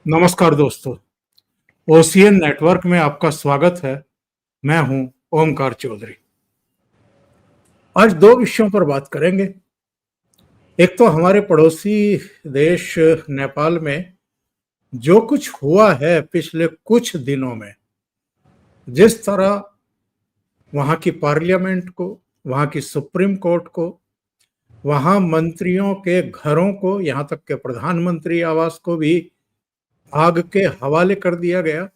नमस्कार दोस्तों। Ocean network में आपका स्वागत है। मैं हूं ओमकार चौधरी। आज दो विषयों पर बात करेंगे। एक तो हमारे पड़ोसी देश नेपाल में जो कुछ हुआ है पिछले कुछ दिनों में, जिस तरह वहां की पार्लियामेंट को, वहां की सुप्रीम कोर्ट को, वहां मंत्रियों के घरों को, यहां तक के प्रधानमंत्री आवास को भी आग के हवाले कर दिया गया,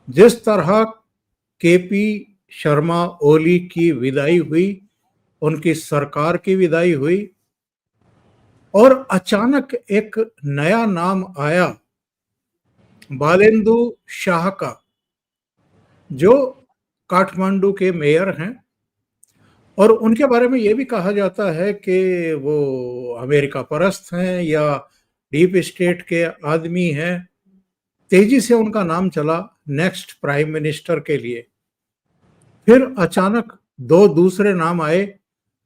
जिस तरह केपी शर्मा ओली की विदाई हुई, उनकी सरकार की विदाई हुई, और अचानक एक नया नाम आया बालेंदु शाह का, जो काठमांडू के मेयर हैं। और उनके बारे में यह भी कहा जाता है कि वो अमेरिका परस्त हैं या डीप स्टेट के आदमी हैं। तेजी से उनका नाम चला नेक्स्ट प्राइम मिनिस्टर के लिए। फिर अचानक दो दूसरे नाम आए,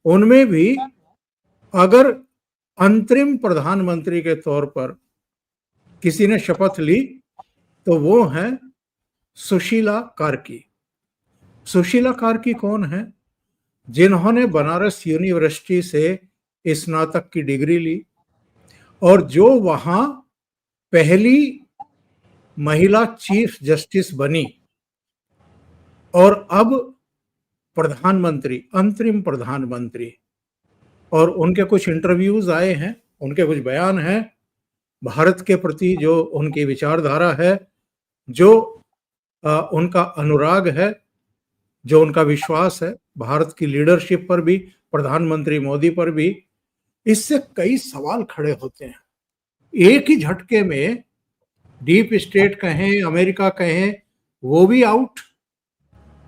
उनमें भी अगर अंतरिम प्रधानमंत्री के तौर पर किसी ने शपथ ली तो वो हैं सुशीला कार्की। सुशीला कार्की कौन है? जिन्होंने बनारस यूनिवर्सिटी से स्नातक की डिग्री ली और जो वहां पहली महिला चीफ जस्टिस बनी और अब प्रधानमंत्री, अंतरिम प्रधानमंत्री। और उनके कुछ इंटरव्यूज आए हैं, उनके कुछ बयान हैं, भारत के प्रति जो उनकी विचारधारा है, जो उनका अनुराग है, जो उनका विश्वास है भारत की लीडरशिप पर भी, प्रधानमंत्री मोदी पर भी, इससे कई सवाल खड़े होते हैं। एक ही झटके में डीप स्टेट कहें, अमेरिका कहें, वो भी आउट,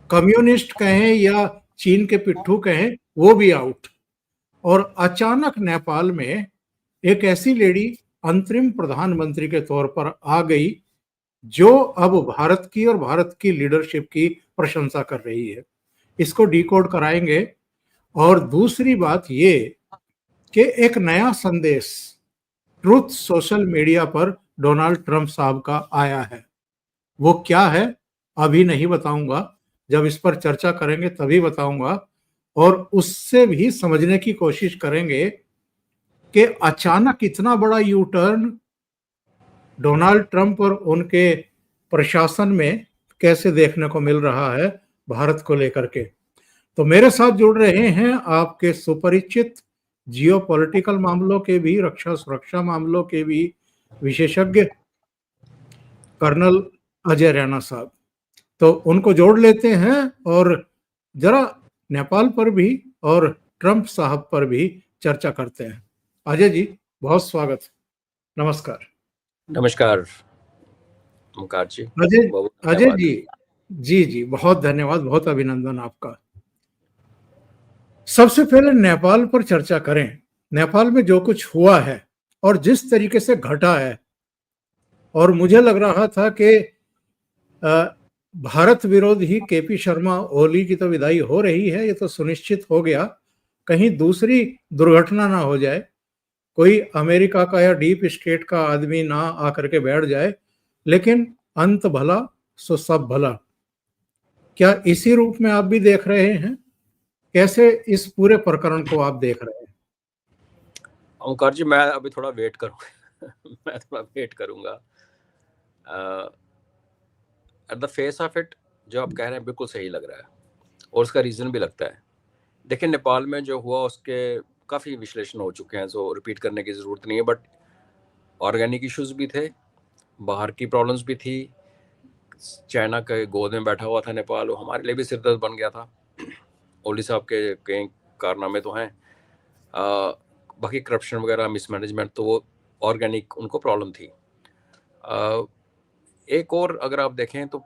कम्युनिस्ट कहें या चीन के पिट्ठू कहें, वो भी आउट। और अचानक नेपाल में एक ऐसी लेडी अंतरिम प्रधानमंत्री के तौर पर आ गई जो अब भारत की और भारत की लीडरशिप की प्रशंसा कर रही है। इसको डिकोड कराएंगे। और दूसरी बात ये कि एक नया संदेश ट्रुथ सोशल मीडिया पर डोनाल्ड ट्रंप साहब का आया है। वो क्या है अभी नहीं बताऊंगा, जब इस पर चर्चा करेंगे तभी बताऊंगा। और उससे भी समझने की कोशिश करेंगे कि अचानक इतना बड़ा यू टर्न डोनाल्ड ट्रंप और उनके प्रशासन में कैसे देखने को मिल रहा है भारत को लेकर के। तो मेरे साथ जुड़ रहे हैं आपके सुपरिचित जियोपॉलिटिकल मामलों के भी, रक्षा सुरक्षा मामलों के भी विशेषज्ञ कर्नल अजय रैना साहब। तो उनको जोड़ लेते हैं और जरा नेपाल पर भी और ट्रंप साहब पर भी चर्चा करते हैं। अजय जी, बहुत स्वागत। नमस्कार। नमस्कार ओमकार जी। अजय जी जी, बहुत धन्यवाद, बहुत अभिनंदन आपका। सबसे पहले नेपाल पर चर्चा करें। नेपाल में जो कुछ हुआ है और जिस तरीके से घटा है, और मुझे लग रहा था कि भारत विरोधी केपी शर्मा ओली की तो विदाई हो रही है, ये तो सुनिश्चित हो गया, कहीं दूसरी दुर्घटना ना हो जाए, कोई अमेरिका का या डीप स्टेट का आदमी ना आकर के बैठ जाए। लेकिन अंत भला सो सब भला। क्या इसी रूप में आप भी देख रहे हैं? कैसे इस पूरे प्रकरण को आप देख रहे हैं? ओमकार जी, मैं अभी थोड़ा वेट करूंगा मैं थोड़ा वेट करूंगा। Eight the face of it जो आप कह रहे हैं बिल्कुल सही लग रहा है और उसका रीज़न भी लगता है। देखिए, नेपाल में जो हुआ उसके काफ़ी विश्लेषण हो चुके हैं, सो रिपीट करने की ज़रूरत नहीं है। बट ऑर्गेनिक इश्यूज भी थे, बाहर की प्रॉब्लम्स भी थी, चाइना के गोद में बैठा हुआ था नेपाल, वो हमारे लिए भी सिरदर्द बन गया था। ओली साहब के कई कारनामे तो हैं, बाकी करप्शन वगैरह, मिसमैनेजमेंट, तो वो ऑर्गेनिक उनको प्रॉब्लम थी। एक और अगर आप देखें तो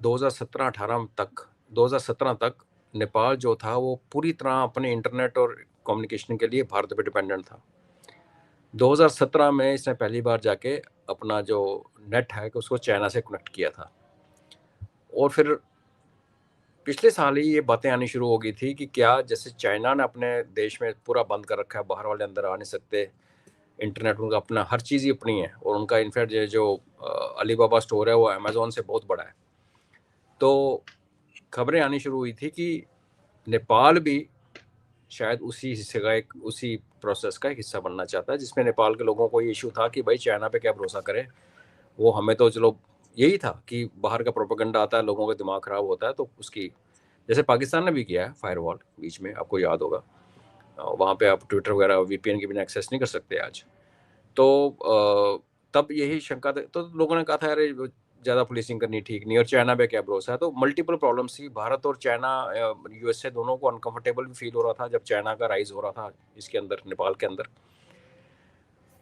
2017 तक नेपाल जो था वो पूरी तरह अपने इंटरनेट और कम्युनिकेशन के लिए भारत पे डिपेंडेंट था। 2017 में इसने पहली बार जाके अपना जो नेट है कि उसको चाइना से कनेक्ट किया था। और फिर पिछले साल ही ये बातें आनी शुरू हो गई थी कि क्या जैसे चाइना ने अपने देश में पूरा बंद कर रखा है, बाहर वाले अंदर आ नहीं सकते, इंटरनेट उनका अपना, हर चीज़ ही अपनी है, और उनका इनफैक्ट जो अलीबाबा स्टोर है वो अमेजोन से बहुत बड़ा है। तो खबरें आनी शुरू हुई थी कि नेपाल भी शायद उसी हिस्से का एक, उसी प्रोसेस का एक हिस्सा बनना चाहता है, जिसमें नेपाल के लोगों को ये इशू था कि भाई चाइना पे क्या भरोसा करें, वो हमें तो चलो यही था कि बाहर का प्रोपेगेंडा आता है, लोगों का दिमाग खराब होता है, तो उसकी, जैसे पाकिस्तान ने भी किया है फायरवॉल बीच में, आपको याद होगा, वहाँ पे आप ट्विटर वगैरह वीपीएन के बिना एक्सेस नहीं कर सकते आज। तो तब यही शंका तो लोगों ने कहा था अरे ज़्यादा पुलिसिंग करनी ठीक नहीं, और चाइना पे क्या भरोसा है। तो मल्टीपल प्रॉब्लम्स थी, भारत और चाइना, यूएसए दोनों को अनकंफर्टेबल भी फील हो रहा था जब चाइना का राइज हो रहा था इसके अंदर, नेपाल के अंदर।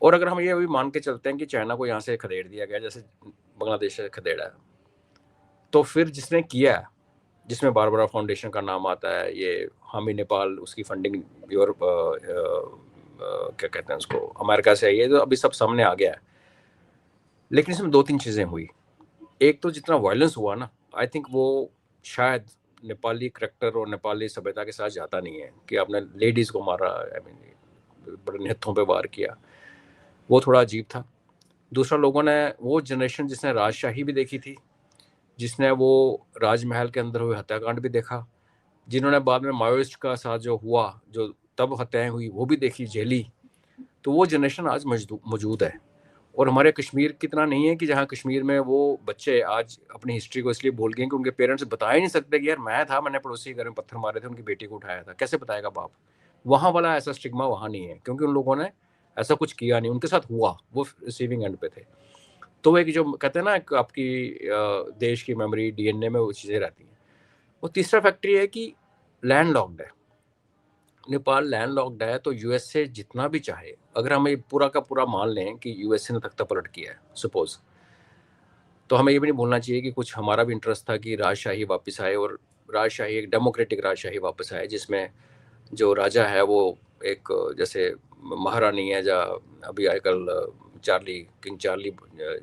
और अगर हम ये अभी मान के चलते हैं कि चाइना को यहाँ से खदेड़ दिया गया जैसे बांग्लादेश से खदेड़ा है, तो फिर जिसने किया है, जिसमें बारबरा फाउंडेशन का नाम आता है, ये हामी नेपाल, उसकी फंडिंग यूरोप, क्या कहते हैं उसको, अमेरिका से आई है, तो अभी सब सामने आ गया है। लेकिन इसमें 2-3 चीज़ें हुई। एक तो जितना वायलेंस हुआ ना, आई थिंक वो शायद नेपाली करैक्टर और नेपाली सभ्यता के साथ जाता नहीं है, कि आपने लेडीज़ को मारा, आई मीन बड़े निहत्थों पे वार किया, वो थोड़ा अजीब था। दूसरा, लोगों ने, वो जनरेशन जिसने राजशाही भी देखी थी, जिसने वो राजमहल के अंदर हुए हत्याकांड भी देखा, जिन्होंने बाद में माओइस्ट का साथ जो हुआ, जो तब हत्याएं हुई, वो भी देखी, झेली, तो वो जनरेशन आज मौजूद है। और हमारे कश्मीर कितना नहीं है कि जहाँ कश्मीर में वो बच्चे आज अपनी हिस्ट्री को इसलिए भूल गए कि उनके पेरेंट्स बता ही नहीं सकते कि यार मैं था, मैंने पड़ोसी घर में पत्थर मारे थे, उनकी बेटी को उठाया था, कैसे बताएगा बाप। वहाँ वाला ऐसा स्टिग्मा वहाँ नहीं है, क्योंकि उन लोगों ने ऐसा कुछ किया नहीं, उनके साथ हुआ, वो रिसीविंग एंड पे थे। तो एक जो कहते हैं ना, आपकी देश की मेमोरी, डीएनए में वो चीज़ें रहती हैं। और तीसरा फैक्टर ये है कि लैंड लॉक्ड है नेपाल, लैंड लॉक्ड है, तो यूएसए जितना भी चाहे, अगर हम ये पूरा का पूरा मान लें कि यूएसए ने तख्ता पलट किया है सपोज, तो हमें ये भी नहीं भूलना चाहिए कि कुछ हमारा भी इंटरेस्ट था कि राजशाही वापस आए, और राजशाही एक डेमोक्रेटिक राजशाही वापस आए, जिसमें जो राजा है वो एक, जैसे महारानी है, या अभी आजकल चार्ली, किंग चार्ली,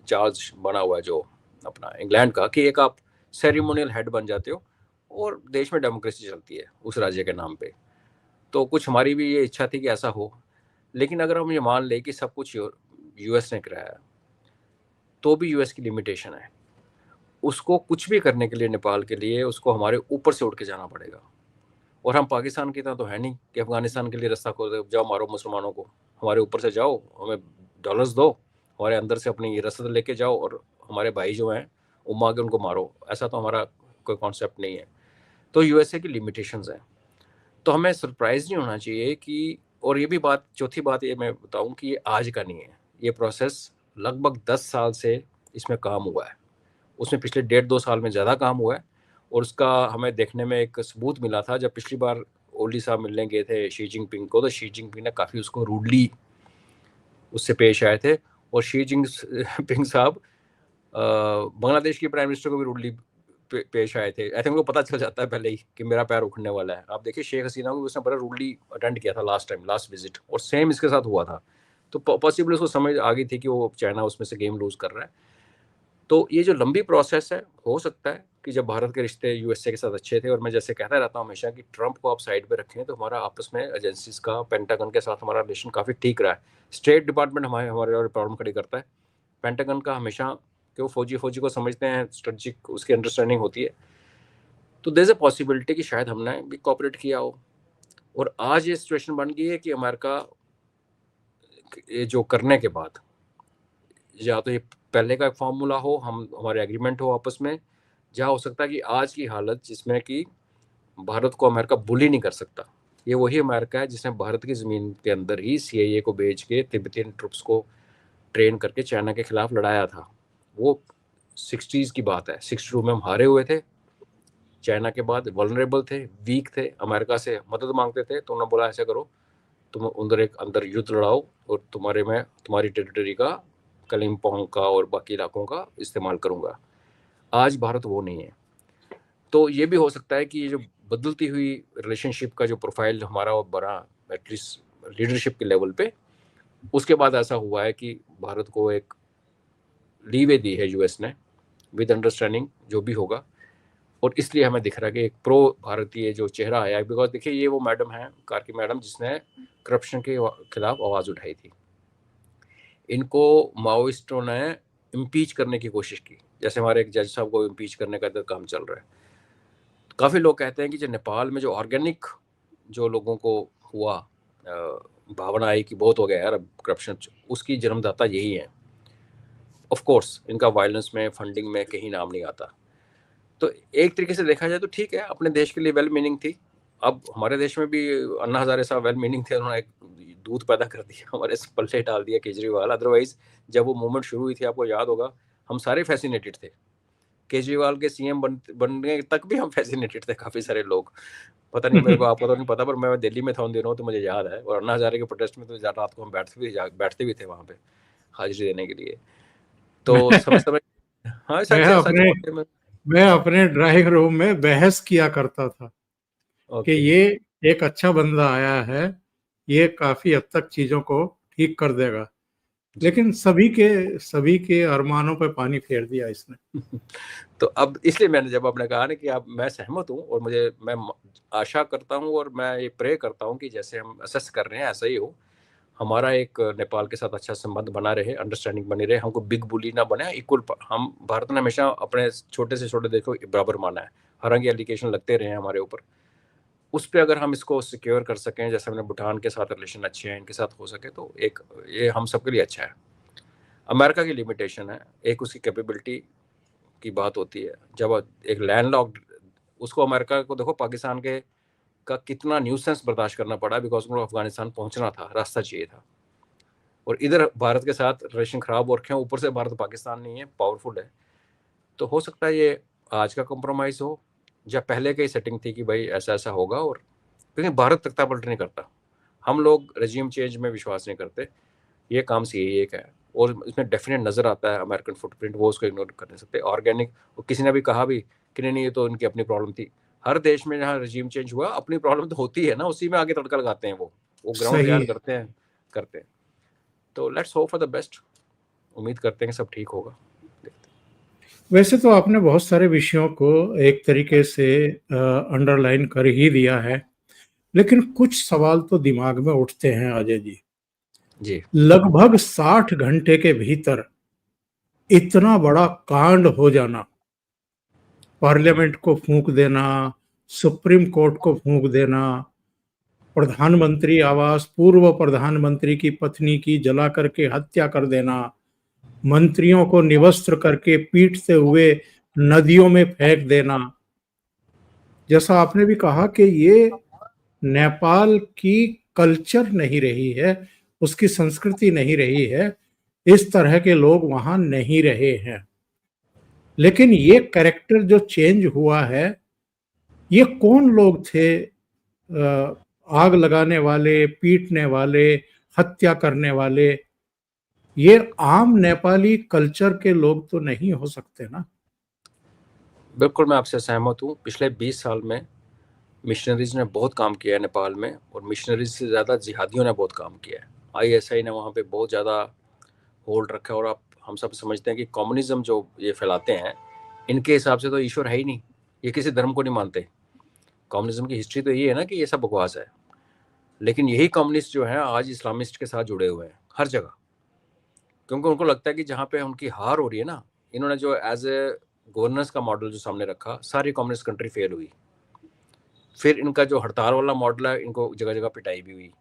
चार्ल्स बना हुआ है जो अपना इंग्लैंड का, कि एक आप सेरेमोनियल हेड बन जाते हो और देश में डेमोक्रेसी चलती है उस राज्य के नाम पे। तो कुछ हमारी भी ये इच्छा थी कि ऐसा हो, लेकिन अगर हम ये मान लें कि सब कुछ यूएस ने कराया, तो भी यूएस की लिमिटेशन है, उसको कुछ भी करने के लिए नेपाल के लिए उसको हमारे ऊपर से उठ के जाना पड़ेगा। और हम पाकिस्तान की तरह तो है नहीं कि अफगानिस्तान के लिए रास्ता खोल दे, जाओ मारो मुसलमानों को, हमारे ऊपर से जाओ, हमें डॉलर्स दो, हमारे अंदर से अपनी ये रसद लेके जाओ, और हमारे भाई जो हैं उम्मा के उनको मारो, ऐसा तो हमारा कोई कॉन्सेप्ट नहीं है। तो यूएसए की लिमिटेशंस हैं, तो हमें सरप्राइज नहीं होना चाहिए कि, और ये भी बात, चौथी बात ये मैं बताऊं कि ये आज का नहीं है, ये प्रोसेस लगभग 10 साल से इसमें काम हुआ है, उसमें पिछले 1.5-2 साल में ज़्यादा काम हुआ है। और उसका हमें देखने में एक सबूत मिला था जब पिछली बार ओली साहब मिलने गए थे शी जिनपिंग को, तो शी जिनपिंग ने काफ़ी उसको रूडली उससे पेश आए थे, और शी जिनपिंग साहब बांग्लादेश के प्राइम मिनिस्टर को भी रूडली पेश आए थे। आई थिंक उनको पता चल जाता है पहले ही कि मेरा पैर उखड़ने वाला है। आप देखिए शेख हसीना को उसने बड़ा रूडली अटेंड किया था लास्ट टाइम, लास्ट विजिट, और सेम इसके साथ हुआ था। तो पॉसिबल उसको समझ आ गई थी कि वो चाइना उसमें से गेम लूज कर रहा है। तो ये जो लंबी प्रोसेस है, हो सकता है कि जब भारत के रिश्ते यूएसए के साथ अच्छे थे, और मैं जैसे कहता रहता हूँ हमेशा कि ट्रंप को आप साइड पे रखें, तो हमारा आपस में एजेंसीज का, पेंटागन के साथ हमारा रिलेशन काफ़ी ठीक रहा है। स्टेट डिपार्टमेंट हमारे प्रॉब्लम खड़ी करता है, पेंटागन का हमेशा, कि वो फौजी को समझते हैं, स्ट्रेटजिक उसकी अंडरस्टैंडिंग होती है। तो देयर इज अ पॉसिबिलिटी कि शायद हमने भी कॉपरेट किया हो। और आज ये सिचुएशन बन गई है कि अमेरिका ये जो करने के बाद, या तो ये पहले का एक फार्मूला हो, हमारे एग्रीमेंट हो आपस में, जहाँ हो सकता है कि आज की हालत जिसमें कि भारत को अमेरिका बुली नहीं कर सकता, ये वही अमेरिका है जिसने भारत की ज़मीन के अंदर ही सीआईए को भेज के तिब्बतियन ट्रुप्स को ट्रेन करके चाइना के खिलाफ लड़ाया था। वो 60s की बात है, 62 में हम हारे हुए थे, चाइना के बाद वल्नरेबल थे, वीक थे, अमेरिका से मदद मांगते थे, तो उन्होंने बोला ऐसा करो, तुम अंदर युद्ध लड़ाओ, और तुम्हारी टेरिटरी का, कलिम्पोंग का और बाकी इलाकों का इस्तेमाल करूंगा। आज भारत वो नहीं है। तो ये भी हो सकता है कि ये जो बदलती हुई रिलेशनशिप का जो प्रोफाइल हमारा और बड़ा, एटलीस्ट लीडरशिप के लेवल पे, उसके बाद ऐसा हुआ है कि भारत को एक लीवे दी है यूएस ने, विद अंडरस्टैंडिंग जो भी होगा। और इसलिए हमें दिख रहा है कि एक प्रो भारतीय जो चेहरा आया है, बिकॉज देखिए ये वो मैडम है, कार्की मैडम, जिसने करप्शन के खिलाफ आवाज़ उठाई थी, इनको माओइस्टों ने इम्पीच करने की कोशिश की, जैसे हमारे एक जज साहब को इम्पीच करने का काम चल रहा है। काफ़ी लोग कहते हैं कि जो नेपाल में जो ऑर्गेनिक जो लोगों को हुआ भावना आई कि बहुत हो गया यार अब करप्शन, उसकी जन्मदाता यही है। ऑफ कोर्स इनका वायलेंस में, फंडिंग में कहीं नाम नहीं आता। तो एक तरीके से देखा जाए तो ठीक है, अपने देश के लिए वेल मीनिंग थी। अब हमारे देश में भी अन्ना हजारे साहब वेल मीनिंग थे, उन्होंने एक दूध पैदा कर दिया, हमारे पल्ले डाल दिया केजरीवाल। अदरवाइज जब वो मूवमेंट शुरू हुई थी, आपको याद होगा, हम सारे फैसिनेटेड थे। केजरीवाल के सीएम बनने तक भी हम फैसिनेटेड थे, काफ़ी सारे लोग। पता नहीं मेरे को, आपको तो नहीं पता, पर मैं दिल्ली में था उन दिनों, तो मुझे याद है। और अन्ना हजारे के प्रोटेस्ट में तो रात को हम बैठते भी थे वहाँ पे हाजिरी देने के लिए। तो समय समय हाँ मैं सच है, सच अपने बात है। मैं अपने ड्राइंग रूम में बहस किया करता था कि ओके। ये एक अच्छा बंदा आया है, ये काफी हद तक चीजों को ठीक कर देगा, जी। लेकिन सभी के अरमानों पे पानी फेर दिया इसने। तो अब इसलिए मैंने जब आपने कहा ना कि आप, मैं सहमत हूँ, और मैं आशा करता हूँ और मैं ये प्रे करता हूँ कि जैसे हम असेस कर रहे हैं ऐसा ही हो। हमारा एक नेपाल के साथ अच्छा संबंध बना रहे, अंडरस्टैंडिंग बनी रहे, हमको बिग बुली ना बने, इक्वल। हम भारत ने हमेशा अपने छोटे से छोटे देखो बराबर माना है, हालांकि एलिगेशन लगते रहे हैं हमारे ऊपर। उस पर अगर हम इसको सिक्योर कर सकें, जैसे हमने भूटान के साथ रिलेशन अच्छे हैं, इनके साथ हो सके, तो एक ये हम सबके लिए अच्छा है। अमेरिका की लिमिटेशन है, एक उसकी कैपेबिलिटी की बात होती है। जब एक लैंडलॉक्ड, उसको अमेरिका को देखो पाकिस्तान के का कितना न्यूसेंस बर्दाश्त करना पड़ा, बिकॉज उनको अफगानिस्तान पहुंचना था, रास्ता चाहिए था। और इधर भारत के साथ रिलेशन खराब हो रखे हैं, ऊपर से भारत पाकिस्तान नहीं है, पावरफुल है। तो हो सकता है ये आज का कॉम्प्रोमाइज़ हो, या पहले की सेटिंग थी कि भाई ऐसा ऐसा होगा। और क्योंकि भारत तख्ता पलट नहीं करता, हम लोग रजीम चेंज में विश्वास नहीं करते, ये काम सी एक है। और इसमें डेफिनेट नज़र आता है अमेरिकन फुटप्रिंट, वो उसको इग्नोर कर नहीं सकते। ऑर्गेनिक, और किसी ने भी कहा भी कि नहीं नहीं ये तो उनकी अपनी प्रॉब्लम थी। हर देश में जहाँ रजीम चेंज हुआ, अपनी प्रॉब्लम तो होती है ना, उसी में आगे तड़का लगाते हैं वो ग्राउंड सही तैयार है। करते हैं। तो let's hope for the best, उम्मीद करते हैं कि सब ठीक होगा। वैसे तो आपने बहुत सारे विषयों को एक तरीके से अंडरलाइन कर ही दिया है, लेकिन कुछ सवाल तो दिमाग में उठते हैं अजय जी। जी। लगभग 60 घंटे के भीतर इतना बड़ा कांड हो जाना, पार्लियामेंट को फूंक देना, सुप्रीम कोर्ट को फूंक देना, प्रधानमंत्री आवास, पूर्व प्रधानमंत्री की पत्नी की जला करके हत्या कर देना, मंत्रियों को निवस्त्र करके पीटते हुए नदियों में फेंक देना। जैसा आपने भी कहा कि ये नेपाल की कल्चर नहीं रही है, उसकी संस्कृति नहीं रही है, इस तरह के लोग वहां नहीं रहे हैं। लेकिन ये कैरेक्टर जो चेंज हुआ है, ये कौन लोग थे? आग लगाने वाले, पीटने वाले, हत्या करने वाले, ये आम नेपाली कल्चर के लोग तो नहीं हो सकते ना। बिल्कुल मैं आपसे सहमत हूँ। पिछले 20 साल में मिशनरीज ने बहुत काम किया है नेपाल में, और मिशनरीज से ज़्यादा जिहादियों ने बहुत काम किया है। आईएसआई ने वहाँ पे बहुत ज़्यादा होल्ड रखा है। और आप, हम सब समझते हैं कि कम्युनिज्म जो ये फैलाते हैं, इनके हिसाब से तो ईश्वर है ही नहीं, ये किसी धर्म को नहीं मानते। कम्युनिज्म की हिस्ट्री तो ये है ना कि ये सब बकवास है। लेकिन यही कम्युनिस्ट जो हैं आज इस्लामिस्ट के साथ जुड़े हुए हैं हर जगह, क्योंकि उनको लगता है कि जहाँ पे उनकी हार हो रही है ना, इन्होंने जो एज ए गवर्नेंस का मॉडल जो सामने रखा, सारी कम्युनिस्ट कंट्री फेल हुई। फिर इनका जो हड़ताल वाला मॉडल है, इनको जगह जगह पिटाई भी हुई।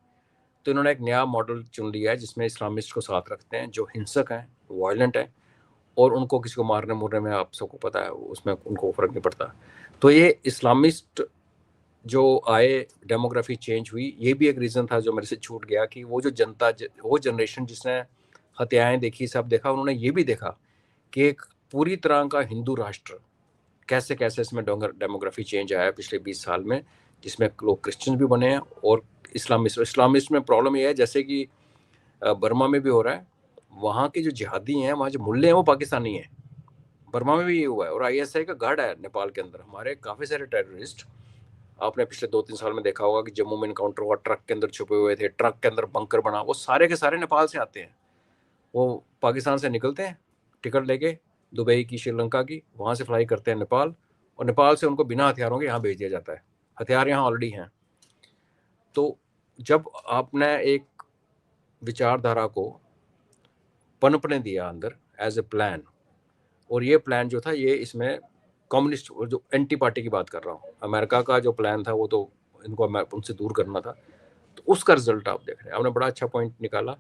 तो इन्होंने एक नया मॉडल चुन लिया है जिसमें इस्लामिस्ट को साथ रखते हैं, जो हिंसक हैं, वायलेंट हैं, और उनको किसी को मारने मुरने में, आप सबको पता है, उसमें उनको फर्क नहीं पड़ता। तो ये इस्लामिस्ट जो आए, डेमोग्राफी चेंज हुई, ये भी एक रीज़न था जो मेरे से छूट गया, कि वो जो जनता, वो जनरेशन जिसने हत्याएं देखी, सब देखा, उन्होंने ये भी देखा कि एक पूरी तरह का हिंदू राष्ट्र कैसे कैसे इसमें डेमोग्राफी चेंज आया पिछले 20 साल में, जिसमें लोग क्रिश्चियन भी बने हैं और इस्लामिस्ट में प्रॉब्लम ये है, जैसे कि बर्मा में भी हो रहा है, वहाँ के जो जिहादी हैं, वहाँ जो मुल्ले हैं, वो पाकिस्तानी हैं। बर्मा में भी ये हुआ है। और आईएसआई का गढ़ है नेपाल के अंदर, हमारे काफ़ी सारे टेररिस्ट, आपने पिछले 2-3 साल में देखा होगा कि जम्मू में इनकाउंटर हुआ, ट्रक के अंदर छुपे हुए थे, ट्रक के अंदर बंकर बना, वो सारे के सारे नेपाल से आते हैं। वो पाकिस्तान से निकलते हैं टिकट लेके, दुबई की, श्रीलंका की, वहाँ से फ्लाई करते हैं नेपाल, और नेपाल से उनको बिना हथियारों के यहाँ भेज दिया जाता है। हथियार यहाँ ऑलरेडी हैं। तो जब आपने एक विचारधारा को पनपने दिया अंदर एज ए प्लान। और ये प्लान जो था, ये इसमें कम्युनिस्ट जो एंटी पार्टी की बात कर रहा हूँ, अमेरिका का जो प्लान था वो तो इनको उनसे दूर करना था। तो उसका रिजल्ट आप देख रहे हैं। आपने बड़ा अच्छा पॉइंट निकाला,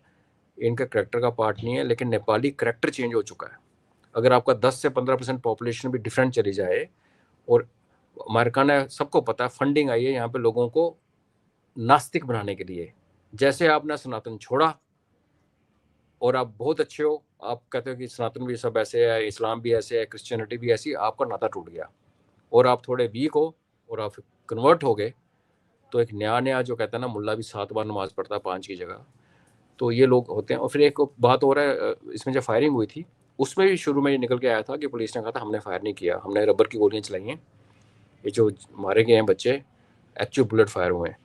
इनका करेक्टर का पार्ट नहीं है, लेकिन नेपाली करेक्टर चेंज हो चुका है। अगर आपका 10 से 15% पॉपुलेशन भी डिफरेंट चली जाए, और अमेरिका ने, सबको पता है, फंडिंग आई है यहाँ पे लोगों को नास्तिक बनाने के लिए। जैसे आपने सनातन छोड़ा और आप बहुत अच्छे हो, आप कहते हो कि सनातन भी सब ऐसे है, इस्लाम भी ऐसे है, क्रिश्चियनिटी भी ऐसी, आपका नाता टूट गया। और आप थोड़े वीक हो और आप कन्वर्ट हो गए, तो एक नया जो कहता है ना, मुल्ला भी 7 बार नमाज पढ़ता 5 की जगह, तो ये लोग होते हैं। और फिर एक बात और है, इसमें जब फायरिंग हुई थी उसमें भी शुरू में ये निकल के आया था कि पुलिस ने कहा था हमने फायर नहीं किया, हमने रबर की गोलियां चलाई हैं, ये जो मारे गए हैं बच्चे एक्चुअल बुलेट फायर हुए हैं।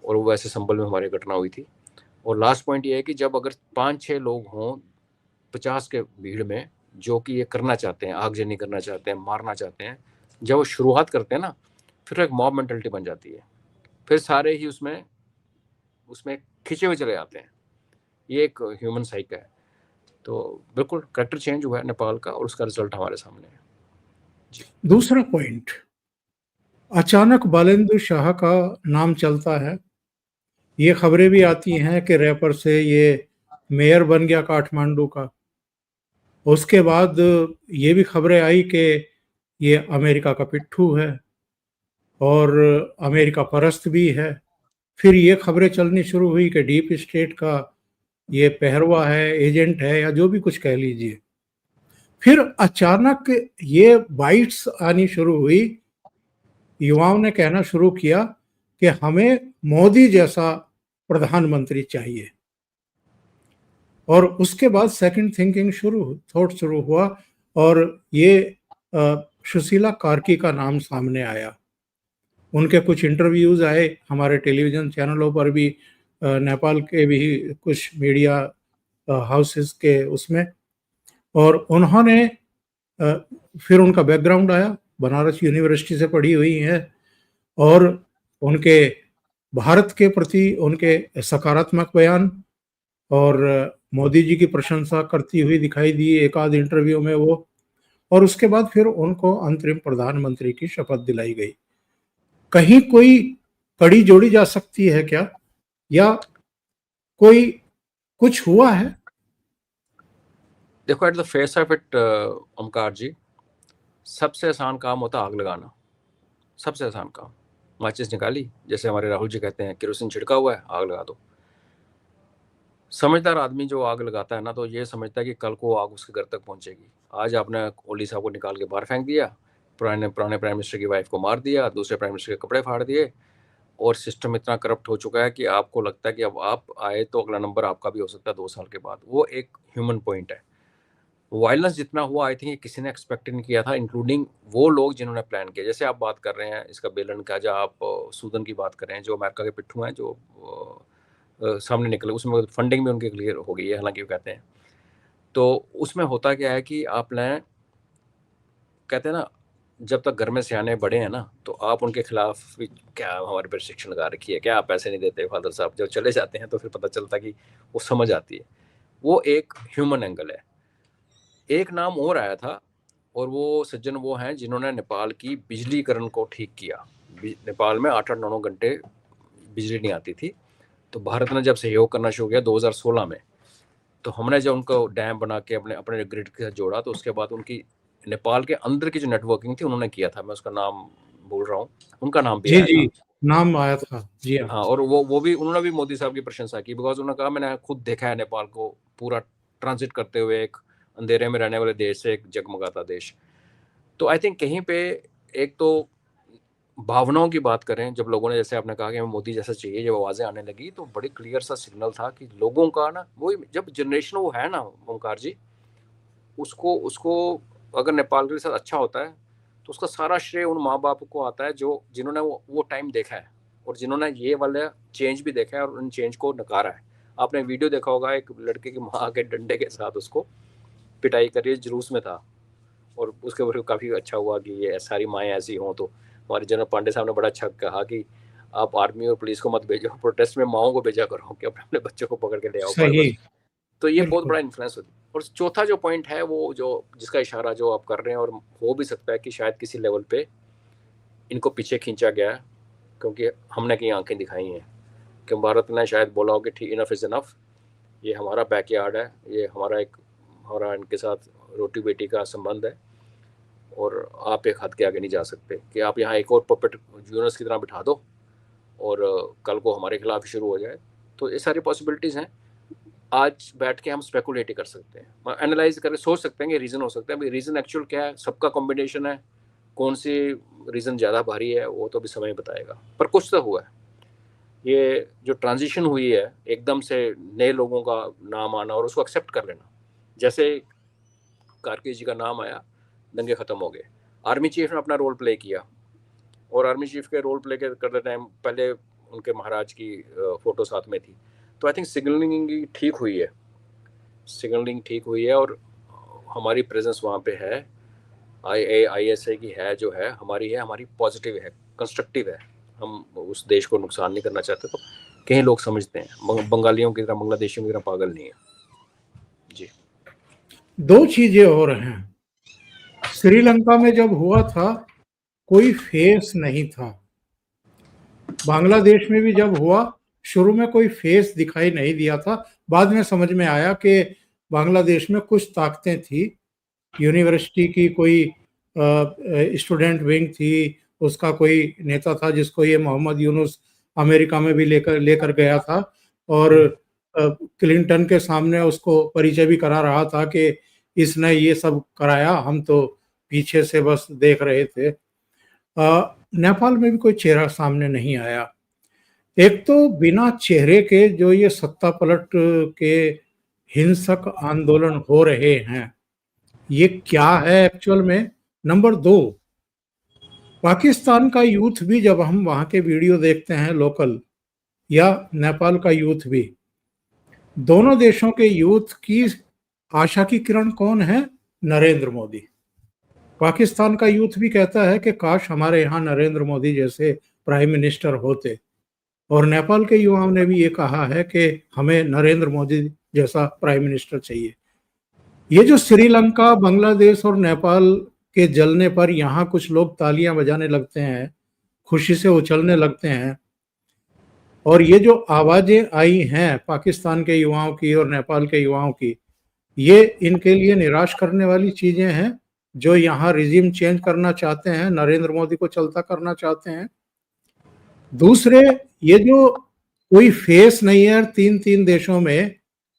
और वो ऐसे संभल में हमारी घटना हुई थी। और लास्ट पॉइंट ये है कि जब अगर 5-6 लोग हों 50 के भीड़ में, जो कि ये करना चाहते हैं, आगजनी करना चाहते हैं, मारना चाहते हैं, जब वो शुरुआत करते हैं ना, फिर एक मॉब मेंटलिटी बन जाती है, फिर सारे ही उसमें उसमें खिंचे हुए चले जाते हैं। ये एक ह्यूमन साइकिल है। तो बिल्कुल करेक्टर चेंज हुआ है नेपाल का, और उसका रिजल्ट हमारे सामने है जी। दूसरा पॉइंट, अचानक बालेंद्र शाह का नाम चलता है। ये खबरें भी आती हैं कि रैपर से ये मेयर बन गया काठमांडू का। उसके बाद ये भी खबरें आई कि ये अमेरिका का पिट्ठू है और अमेरिका परस्त भी है। फिर ये खबरें चलनी शुरू हुई कि डीप स्टेट का ये पहरवा है, एजेंट है, या जो भी कुछ कह लीजिए। फिर अचानक ये बाइट्स आनी शुरू हुई, युवाओं ने कहना शुरू किया कि हमें मोदी जैसा प्रधानमंत्री चाहिए। और उसके बाद सेकंड थिंकिंग थॉट शुरू हुआ, और ये सुशीला कार्की का नाम सामने आया। उनके कुछ इंटरव्यूज आए हमारे टेलीविजन चैनलों पर भी, नेपाल के भी कुछ मीडिया हाउसेस के उसमें। और उन्होंने फिर उनका बैकग्राउंड आया, बनारस यूनिवर्सिटी से पढ़ी हुई हैं, और उनके भारत के प्रति उनके सकारात्मक बयान, और मोदी जी की प्रशंसा करती हुई दिखाई दी एक आध इंटरव्यू में वो। और उसके बाद फिर उनको अंतरिम प्रधानमंत्री की शपथ दिलाई गई। कहीं कोई कड़ी जोड़ी जा सकती है क्या, या कोई कुछ हुआ है? देखो, at the face of it Omkar ji, सबसे आसान काम होता है आग लगाना। सबसे आसान काम, माचिस निकाली, जैसे हमारे राहुल जी कहते हैं, केरोसिन छिड़का हुआ है, आग लगा दो। समझदार आदमी जो आग लगाता है ना, तो ये समझता है कि कल को आग उसके घर तक पहुंचेगी। आज आपने ओली साहब को निकाल के बाहर फेंक दिया, पुराने प्राइम मिनिस्टर की वाइफ को मार दिया, दूसरे प्राइम मिनिस्टर के कपड़े फाड़ दिए, और सिस्टम इतना करप्ट हो चुका है कि आपको लगता है कि अब आप आए तो अगला नंबर आपका भी हो सकता है 2 साल के बाद। वो एक ह्यूमन पॉइंट है। वायलेंस जितना हुआ, आई थिंक किसी ने एक्सपेक्ट नहीं किया था, इंक्लूडिंग वो लोग जिन्होंने प्लान किया। जैसे आप बात कर रहे हैं इसका बेलन का, जब आप सूदन की बात कर रहे हैं, जो अमेरिका के पिट्ठू हैं, जो सामने निकले, उसमें फंडिंग भी उनकी क्लियर हो गई है, हालांकि वो कहते हैं। तो उसमें होता क्या है कि आपने, कहते हैं ना, जब तक घर में सियाने बड़े हैं ना, तो आप उनके खिलाफ भी क्या हमारे पर रिस्ट्रिक्शन लगा रखी है, क्या आप पैसे नहीं देते फादर साहब। जब चले जाते हैं तो फिर पता चलता कि वो समझ आती है। वो एक ह्यूमन एंगल है। एक नाम और आया था, और वो सज्जन वो हैं जिन्होंने नेपाल की बिजलीकरण को ठीक किया। नेपाल में 8-8, 9-9 घंटे बिजली नहीं आती थी। तो भारत ने जब सहयोग करना शुरू किया 2016 में, तो हमने जब उनको डैम बना के अपने अपने ग्रिड के साथ जोड़ा, तो उसके बाद उनकी नेपाल के अंदर की जो नेटवर्किंग थी उन्होंने किया था। मैं उसका नाम भूल रहा हूँ, उनका नाम भी जी आया जी, था। नाम आया था जी। हाँ, और वो भी, उन्होंने भी मोदी साहब की प्रशंसा की, बिकॉज उन्होंने कहा मैंने खुद देखा है नेपाल को पूरा ट्रांजिट करते हुए, एक अंधेरे में रहने वाले देश से एक जगमगाता देश। तो आई थिंक कहीं पे एक तो भावनाओं की बात करें, जब लोगों ने, जैसे आपने कहा कि हमें मोदी जैसा चाहिए, जब आवाज़ें आने लगी, तो बड़ी क्लियर सा सिग्नल था कि लोगों का ना, वो जब जनरेशन वो है ना ओमकार जी, उसको उसको अगर नेपाल के साथ अच्छा होता है, तो उसका सारा श्रेय उन माँ बाप को आता है जो जिन्होंने वो टाइम देखा है, और जिन्होंने ये वाला चेंज भी देखा है और उन चेंज को नकारा है। आपने वीडियो देखा होगा, एक लड़के की माँ के डंडे के साथ उसको पिटाई करी, जुलूस में था, और उसके ऊपर काफ़ी अच्छा हुआ कि ये सारी माएँ ऐसी हों। तो हमारे जनरल पांडे साहब ने बड़ा अच्छा कहा कि आप आर्मी और पुलिस को मत भेजो, प्रोटेस्ट में माओं को भेजा करो कि अपने अपने बच्चों को पकड़ के ले आओ बार सही। बार। तो ये बहुत बिल्कुल। बड़ा इन्फ्लुएंस होता है। और चौथा जो पॉइंट है वो जो जिसका इशारा जो आप कर रहे हैं, और हो भी सकता है कि शायद किसी लेवल पे इनको पीछे खींचा गया है, क्योंकि हमने कहीं आंखें दिखाई हैं कि भारत ने शायद बोला हो कि ठीक, इनफ इज़ इनफ, ये हमारा बैकयार्ड है, ये हमारा इनके साथ रोटी बेटी का संबंध है, और आप एक हद के आगे नहीं जा सकते कि आप यहाँ एक और पपेट यूनस की तरह बिठा दो और कल को हमारे खिलाफ शुरू हो जाए। तो ये सारी पॉसिबिलिटीज़ हैं। आज बैठ के हम स्पेकुलेट ही कर सकते हैं, एनालाइज करके सोच सकते हैं कि रीज़न हो सकता है। भाई रीज़न एक्चुअल क्या है, सबका कॉम्बिनेशन है, कौन सी रीज़न ज़्यादा भारी है वो तो अभी समय बताएगा, पर कुछ तो हुआ है। ये जो ट्रांजिशन हुई है एकदम से नए लोगों का नाम आना और उसको एक्सेप्ट कर लेना, जैसे कार्के जी का नाम आया, दंगे ख़त्म हो गए, आर्मी चीफ ने अपना रोल प्ले किया, और आर्मी चीफ के रोल प्ले करते टाइम पहले उनके महाराज की फ़ोटो साथ में थी। तो आई थिंक सिग्नलिंग ठीक हुई है, सिग्नलिंग ठीक हुई है, और हमारी प्रेजेंस वहाँ पे है, ISA की है जो है, हमारी पॉजिटिव है, कंस्ट्रक्टिव है। हम उस देश को नुकसान नहीं करना चाहते। तो कई लोग समझते हैं, बंगालियों की तरह, बांग्लादेशियों की तरह पागल नहीं है जी। दो चीजें और हैं। श्रीलंका में जब हुआ था कोई फेस नहीं था, बांग्लादेश में भी जब हुआ शुरू में कोई फेस दिखाई नहीं दिया था, बाद में समझ में आया कि बांग्लादेश में कुछ ताकतें थी, यूनिवर्सिटी की कोई स्टूडेंट विंग थी, उसका कोई नेता था जिसको ये मोहम्मद यूनुस अमेरिका में भी लेकर लेकर गया था, और क्लिंटन के सामने उसको परिचय भी करा रहा था कि इसने ये सब कराया, हम तो पीछे से बस देख रहे थे। नेपाल में भी कोई चेहरा सामने नहीं आया। एक तो बिना चेहरे के जो ये सत्ता पलट के हिंसक आंदोलन हो रहे हैं, ये क्या है एक्चुअल में। नंबर दो, पाकिस्तान का यूथ भी, जब हम वहां के वीडियो देखते हैं लोकल, या नेपाल का यूथ भी, दोनों देशों के यूथ की आशा की किरण कौन है? नरेंद्र मोदी। पाकिस्तान का यूथ भी कहता है कि काश हमारे यहाँ नरेंद्र मोदी जैसे प्राइम मिनिस्टर होते, और नेपाल के युवाओं ने भी ये कहा है कि हमें नरेंद्र मोदी जैसा प्राइम मिनिस्टर चाहिए। ये जो श्रीलंका, बांग्लादेश और नेपाल के जलने पर यहाँ कुछ लोग तालियां बजाने लगते हैं, खुशी से उछलने लगते हैं, और ये जो आवाजें आई हैं पाकिस्तान के युवाओं की और नेपाल के युवाओं की, ये इनके लिए निराश करने वाली चीजें हैं। जो यहाँ रिजीम चेंज करना चाहते हैं, नरेंद्र मोदी को चलता करना चाहते हैं। दूसरे, ये जो कोई फेस नहीं है, 3-3 देशों में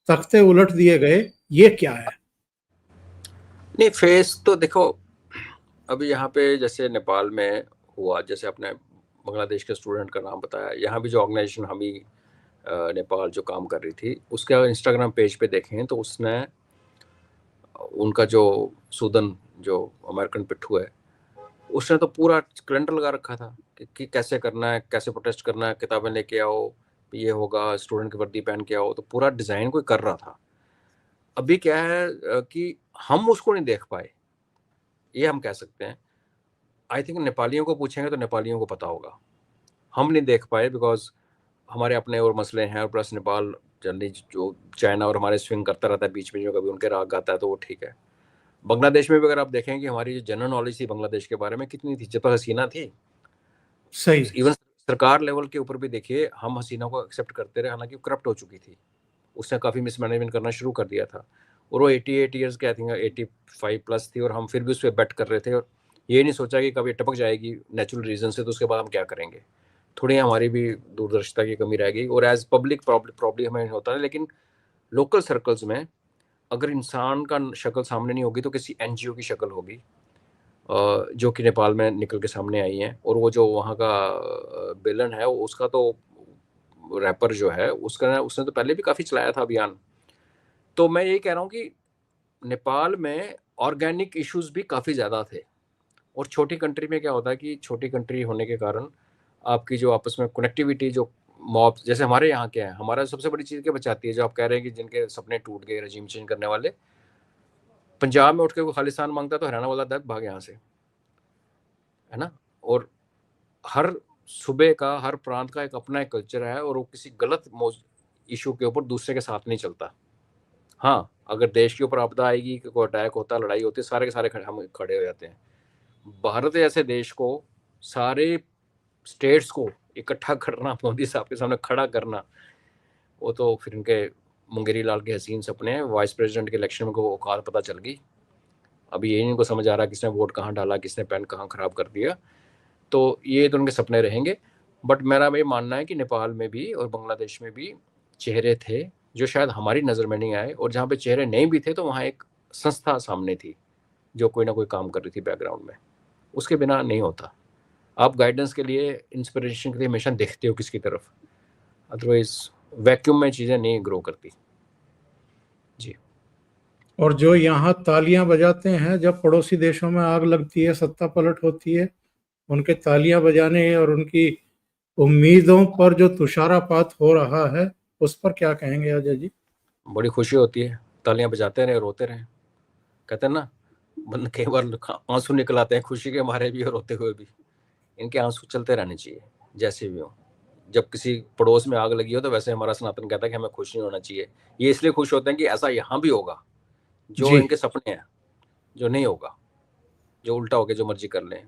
तख्ते उलट दिए गए, ये क्या है? नहीं, फेस तो देखो, अभी यहाँ पे जैसे नेपाल में हुआ, जैसे आपने बांग्लादेश के स्टूडेंट का नाम बताया, यहाँ भी जो ऑर्गेनाइजेशन हमी नेपाल जो काम कर रही थी, उसके अगर इंस्टाग्राम पेज पे देखें तो उसने उनका जो सूदन जो अमेरिकन पिट्ठू है, उसने तो पूरा कैलेंडर लगा रखा था कि कैसे करना है, कैसे प्रोटेस्ट करना है, किताबें लेके आओ, ये होगा, स्टूडेंट की वर्दी पहन के आओ, तो पूरा डिज़ाइन कोई कर रहा था। अभी क्या है कि हम उसको नहीं देख पाए, ये हम कह सकते हैं। आई थिंक नेपालियों को पूछेंगे तो नेपालियों को पता होगा, हम नहीं देख पाए बिकॉज हमारे अपने और मसले हैं, और प्लस नेपाल जनरली जो चाइना और हमारे स्विंग करता रहता है बीच में, जो कभी उनके राग गाता है तो वो ठीक है। बांग्लादेश में भी अगर आप देखें कि हमारी जो जनरल नॉलेज थी बांग्लादेश के बारे में कितनी थी, जब तक हसीना थी, सही। इवन सरकार लेवल के ऊपर भी देखिए, हम हसीना को एक्सेप्ट करते रहे, हालांकि वो करप्ट हो चुकी थी, उसने काफ़ी मिसमैनेजमेंट करना शुरू कर दिया था, और वो 88 ईयर्स के, आई थिंक 85 प्लस थी, और हम फिर भी उस पर बेट कर रहे थे, और ये नहीं सोचा कि कभी टपक जाएगी नेचुरल रीजन से, तो उसके बाद हम क्या करेंगे। थोड़ी हमारी भी दूरदर्शिता की कमी रह गई, और एज पब्लिक प्रॉब्लम हमें होता है, लेकिन लोकल सर्कल्स में अगर इंसान का शक्ल सामने नहीं होगी तो किसी NGO की शक्ल होगी, जो कि नेपाल में निकल के सामने आई हैं। और वो जो वहाँ का बेलन है, उसका तो रैपर जो है उसका, उसने तो पहले भी काफ़ी चलाया था अभियान। तो मैं यही कह रहा हूँ कि नेपाल में ऑर्गेनिक इश्यूज भी काफ़ी ज़्यादा थे, और छोटी कंट्री में क्या होता है कि छोटी कंट्री होने के कारण आपकी जो आपस में कनेक्टिविटी, जो मॉब, जैसे हमारे यहाँ क्या है, हमारा सबसे बड़ी चीज़ क्या बचाती है, जो आप कह रहे हैं कि जिनके सपने टूट गए रजीम चेंज करने वाले, पंजाब में उठ के कोई खालिस्तान मांगता है तो हरियाणा वाला दर्द भाग यहाँ से, है ना। और हर सूबे का, हर प्रांत का एक अपना एक कल्चर है, और वो किसी गलत इशू के ऊपर दूसरे के साथ नहीं चलता, हाँ, अगर देश के ऊपर आपदा आएगी, कोई अटैक होता, लड़ाई होती है, सारे के सारे हम खड़े हो जाते हैं। भारत जैसे देश को, सारे स्टेट्स को इकट्ठा करना, मोदी साहब के सामने खड़ा करना, वो तो फिर इनके मुंगेरी लाल के हसीन सपने हैं। वाइस प्रेसिडेंट के इलेक्शन में को औकात पता चल गई। अभी यही इनको समझ आ रहा किसने वोट कहाँ डाला, किसने पेन कहाँ खराब कर दिया। तो ये तो उनके सपने रहेंगे। बट मेरा ये मानना है कि नेपाल में भी और बांग्लादेश में भी चेहरे थे जो शायद हमारी नज़र में नहीं आए, और जहाँ पे चेहरे नहीं भी थे तो वहाँ एक संस्था सामने थी जो कोई ना कोई काम कर रही थी बैकग्राउंड में। उसके बिना नहीं होता। आप गाइडेंस के लिए, इंस्पिरेशन के लिए हमेशा देखते हो किसकी तरफ, अदरवाइज वैक्यूम में चीज़ें नहीं ग्रो करती। जी। और जो यहाँ तालियां बजाते हैं जब पड़ोसी देशों में आग लगती है, सत्ता पलट होती है, उनके तालियां बजाने और उनकी उम्मीदों पर जो तुषारापात हो रहा है, उस पर क्या कहेंगे अजय जी? बड़ी खुशी होती है, तालियां बजाते रहे, रोते रहे। कहते हैं ना, बंद कई बार आंसू निकल आते हैं खुशी के मारे भी और रोते हुए भी। इनके आंसू चलते रहने चाहिए जैसे भी हो। जब किसी पड़ोस में आग लगी हो तो वैसे हमारा सनातन कहता है कि हमें खुश नहीं होना चाहिए। ये इसलिए खुश होते हैं कि ऐसा यहाँ भी होगा, जो जी। इनके सपने हैं, जो नहीं होगा, जो उल्टा होके जो मर्जी कर लें।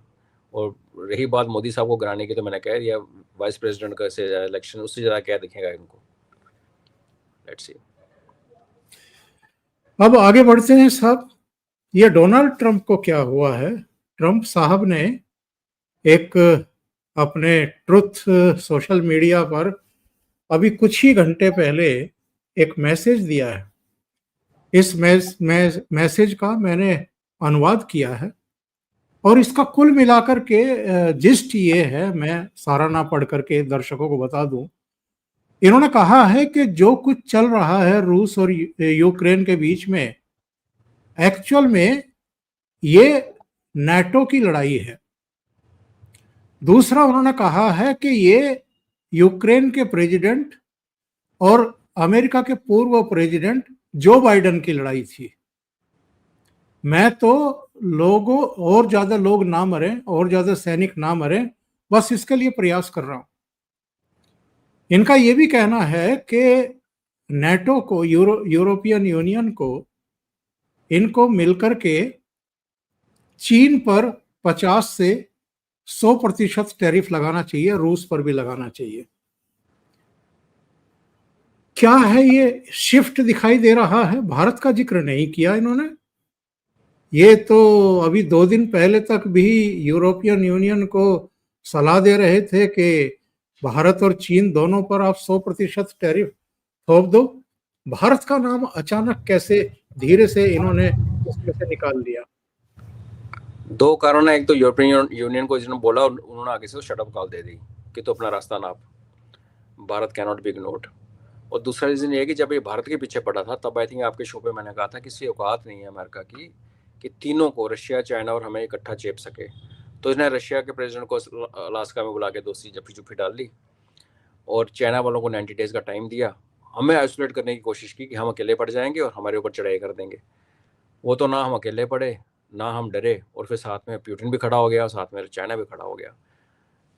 और रही बात मोदी साहब को गिराने की, तो मैंने कह दिया वाइस प्रेसिडेंट का से इलेक्शन, उससे ज़्यादा क्या दिखेगा इनको। Let's see. अब आगे बढ़ते हैं साहब। ये डोनाल्ड ट्रंप को क्या हुआ है? ट्रंप साहब ने एक अपने ट्रुथ सोशल मीडिया पर अभी कुछ ही घंटे पहले एक मैसेज दिया है। इस मैसेज का मैंने अनुवाद किया है और इसका कुल मिलाकर के जिस्ट ये है, मैं सारा ना पढ़ करके दर्शकों को बता दूं। इन्होंने कहा है कि जो कुछ चल रहा है रूस और यूक्रेन के बीच में, एक्चुअल में ये नाटो की लड़ाई है। दूसरा, उन्होंने कहा है कि ये यूक्रेन के प्रेसिडेंट और अमेरिका के पूर्व प्रेसिडेंट जो बाइडेन की लड़ाई थी। मैं तो लोगों, और ज्यादा लोग ना मरे, और ज्यादा सैनिक ना मरे, बस इसके लिए प्रयास कर रहा हूं। इनका यह भी कहना है कि नेटो को, यूरोपियन यूनियन को, इनको मिलकर के चीन पर 50 से 100% टैरिफ लगाना चाहिए, रूस पर भी लगाना चाहिए। क्या है ये शिफ्ट दिखाई दे रहा है? भारत का जिक्र नहीं किया इन्होंने। ये तो अभी 2 दिन पहले तक भी यूरोपियन यूनियन को सलाह दे रहे थे कि भारत और चीन दोनों पर आप 100% टैरिफ थोप दो। भारत का नाम अचानक कैसे धीरे से इन्होंने इसमें से निकाल दिया? दो कारण है। एक तो यूरोपियन यूनियन को जिन्होंने बोला, उन्होंने आगे से शट अप कॉल दे दी कि तो अपना रास्ता नाप, Bharat can not be ignored. और दूसरा रीज़न ये है कि जब ये भारत के पीछे पड़ा था, तब आई थिंक आपके शो पे मैंने कहा था कि इसकी औकात नहीं है अमेरिका की कि तीनों को, रशिया, चाइना और हमें इकट्ठा चेप सके। तो इसने रशिया के प्रेसिडेंट को अलास्का में बुला के दोस्ती जफ्फी जुफ्फी डाल ली, और चाइना वालों को 90 डेज़ का टाइम दिया, हमें आइसोलेट करने की कोशिश की कि हम अकेले पड़ जाएंगे और हमारे ऊपर चढ़ाई कर देंगे। वो तो ना हम अकेले पड़े, ना हम डरे, और फिर साथ में पुतिन भी खड़ा हो गया और साथ में चाइना भी खड़ा हो गया।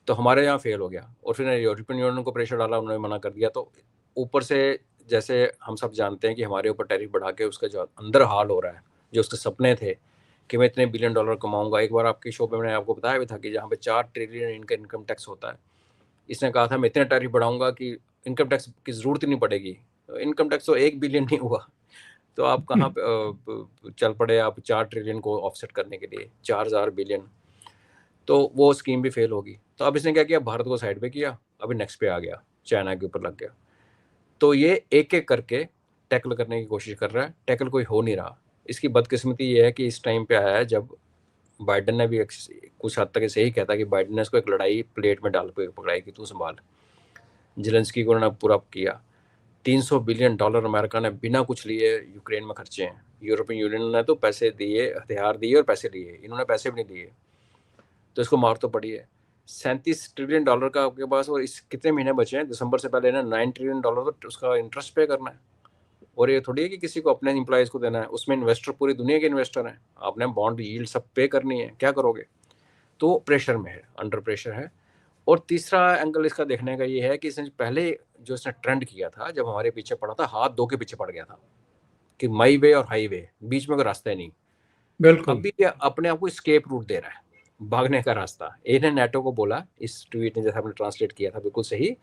तो हमारे यहाँ फेल हो गया। और फिर यूरोपियन यूनियन को प्रेशर डाला, उन्होंने मना कर दिया। तो ऊपर से, जैसे हम सब जानते हैं कि हमारे ऊपर टैरिफ बढ़ा के उसका जो अंदर हाल हो रहा है, जो उसके सपने थे कि मैं इतने बिलियन डॉलर कमाऊंगा। एक बार आपकी शो पे मैंने आपको बताया भी था कि जहाँ पे 4 ट्रिलियन इनका इनकम टैक्स होता है, इसने कहा था मैं इतने टैरिफ बढ़ाऊंगा कि इनकम टैक्स की ज़रूरत ही नहीं पड़ेगी। इनकम टैक्स तो 1 बिलियन नहीं हुआ, तो आप कहाँ चल पड़े आप 4 ट्रिलियन को ऑफसेट करने के लिए, 4000 बिलियन। तो वो स्कीम भी फेल होगी। तो अब इसने क्या किया, भारत को साइड पे किया, अभी नेक्स्ट पे आ गया, चाइना के ऊपर लग गया। तो ये एक एक करके टैकल करने की कोशिश कर रहा है, टैकल कोई हो नहीं रहा। इसकी बदकिस्मती ये है कि इस टाइम पे आया है जब बाइडन ने भी कुछ हद तक इसे ही कहता कि बाइडन ने इसको एक लड़ाई प्लेट में डाल के पकड़ाई कि तू संभाल। जेलेंस्की को उन्होंने पूरा किया। 300 बिलियन डॉलर अमेरिका ने बिना कुछ लिए यूक्रेन में खर्चे हैं। यूरोपियन यूनियन ने तो पैसे दिए, हथियार दिए और पैसे लिए, इन्होंने पैसे भी नहीं दिए। तो इसको मार तो पड़ी है। 37 ट्रिलियन डॉलर का आपके पास, और इस कितने महीने बचे हैं, दिसंबर से पहले ना 9 ट्रिलियन डॉलर तो उसका इंटरेस्ट पे करना है। और ये थोड़ी है कि किसी को अपने एम्प्लॉयज़ को देना है, उसमें इन्वेस्टर पूरी दुनिया के इन्वेस्टर हैं, आपने बॉन्ड यील्ड सब पे करनी है, क्या करोगे? तो प्रेशर में है, अंडर प्रेशर है। और तीसरा एंगल इसका देखने का ये है कि इसने पहले जो इसने ट्रेंड किया था, जब हमारे पीछे पड़ा था, हाथ धो के पीछे पड़ गया था। कि माई वे और हाईवे, बीच में कोई रास्ता ही नहीं। बिल्कुल। अभी ये अपने आप को स्केप रूट दे रहा है, भागने का रास्ता। इन्हें नेटो को बोला, इस ट्वीट ने जैसा आपने ट्रांसलेट किया था बिल्कुल सही,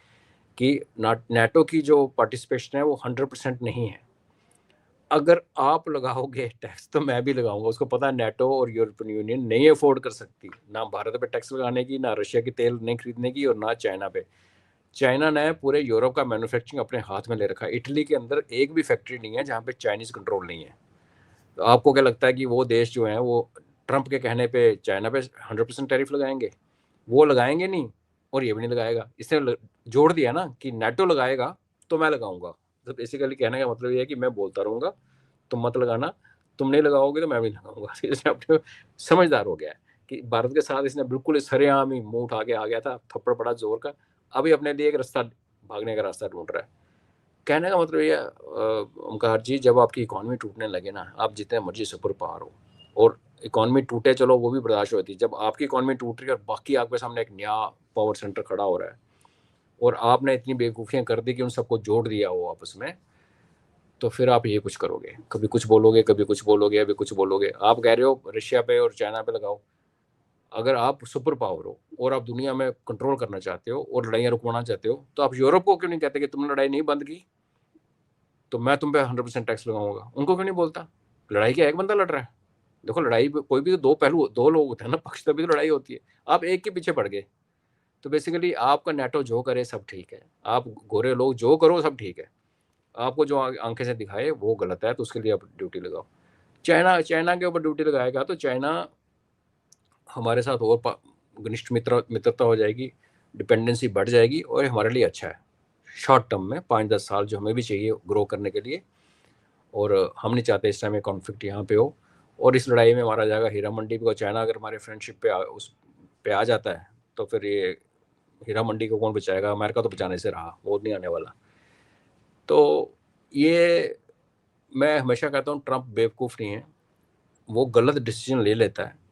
कि नेटो की जो पार्टिसिपेशन है वो 100% नहीं है। अगर आप लगाओगे टैक्स तो मैं भी लगाऊंगा। उसको पता है नेटो और यूरोपियन यूनियन नहीं अफोर्ड कर सकती ना भारत पे टैक्स लगाने की, ना रशिया की तेल नहीं खरीदने की, और ना चाइना पे। चाइना ने पूरे यूरोप का मैन्युफैक्चरिंग अपने हाथ में ले रखा है। इटली के अंदर एक भी फैक्ट्री नहीं है जहाँ पे चाइनीज कंट्रोल नहीं है। तो आपको क्या लगता है कि वो देश जो है वो ट्रंप के कहने पे चाइना पे 100% टैरिफ लगाएंगे? वो लगाएंगे नहीं, और ये भी नहीं लगाएगा। इसने जोड़ दिया ना कि नेटो लगाएगा तो मैं लगाऊंगा। तो बेसिकली कहने का मतलब ये है कि मैं बोलता रहूंगा, तुम मत लगाना, तुम नहीं लगाओगे तो मैं भी लगाऊंगा। इसने अपने समझदार हो गया है कि भारत के साथ इसने बिल्कुल सरेआम ही मुंह उठा के आ गया था, थप्पड़ पड़ा जोर का। अभी अपने लिए एक रास्ता, भागने का रास्ता ढूंढ रहा है। कहने का मतलब ये ओमकार जी, जब आपकी इकोनॉमी टूटने लगे ना, आप जितने मर्जी सुपर पावर हो, और इकोनॉमी टूटे चलो वो भी बर्दाश्त होती है। जब आपकी इकोनॉमी टूट रही है और बाकी आपके सामने एक नया पावर सेंटर खड़ा हो रहा है, और आपने इतनी बेवकूफ़ियाँ कर दी कि उन सबको जोड़ दिया हो आपस में, तो फिर आप ये कुछ करोगे, कभी कुछ बोलोगे, कभी कुछ बोलोगे, अभी कुछ बोलोगे। आप कह रहे हो रशिया पे और चाइना पे लगाओ। अगर आप सुपर पावर हो और आप दुनिया में कंट्रोल करना चाहते हो और लड़ाइयाँ रुकवाना चाहते हो, तो आप यूरोप को क्यों नहीं कहते कि तुमने लड़ाई नहीं बंद की तो मैं तुम पे 100% टैक्स लगाऊंगा? उनको क्यों नहीं बोलता? लड़ाई क्या एक बंदा लड़ रहा है? देखो, लड़ाई कोई भी तो दो पहलू, दो लोग होते हैं ना, पक्ष, तभी तो लड़ाई होती है। आप एक के पीछे पड़ गए। तो बेसिकली आपका नेटो जो करे सब ठीक है, आप गोरे लोग जो करो सब ठीक है, आपको जो आंखें से दिखाए वो गलत है, तो उसके लिए आप ड्यूटी लगाओ। चाइना चाइना के ऊपर ड्यूटी लगाएगा तो चाइना हमारे साथ और घनिष्ठ मित्रता हो जाएगी, डिपेंडेंसी बढ़ जाएगी, और हमारे लिए अच्छा है शॉर्ट टर्म में, 5-10 साल जो हमें भी चाहिए ग्रो करने के लिए। और हम नहीं चाहते इस टाइम कॉन्फ्लिक्ट यहाँ पे हो, और इस लड़ाई में मारा जाएगा हीरा मंडी को। चाइना अगर हमारे फ्रेंडशिप पे उस पे आ जाता है तो फिर ये हीरा मंडी को कौन बचाएगा? अमेरिका तो बचाने से रहा, वो नहीं आने वाला। तो ये मैं हमेशा कहता हूँ, ट्रंप बेवकूफ़ नहीं है, वो गलत डिसीजन ले लेता है।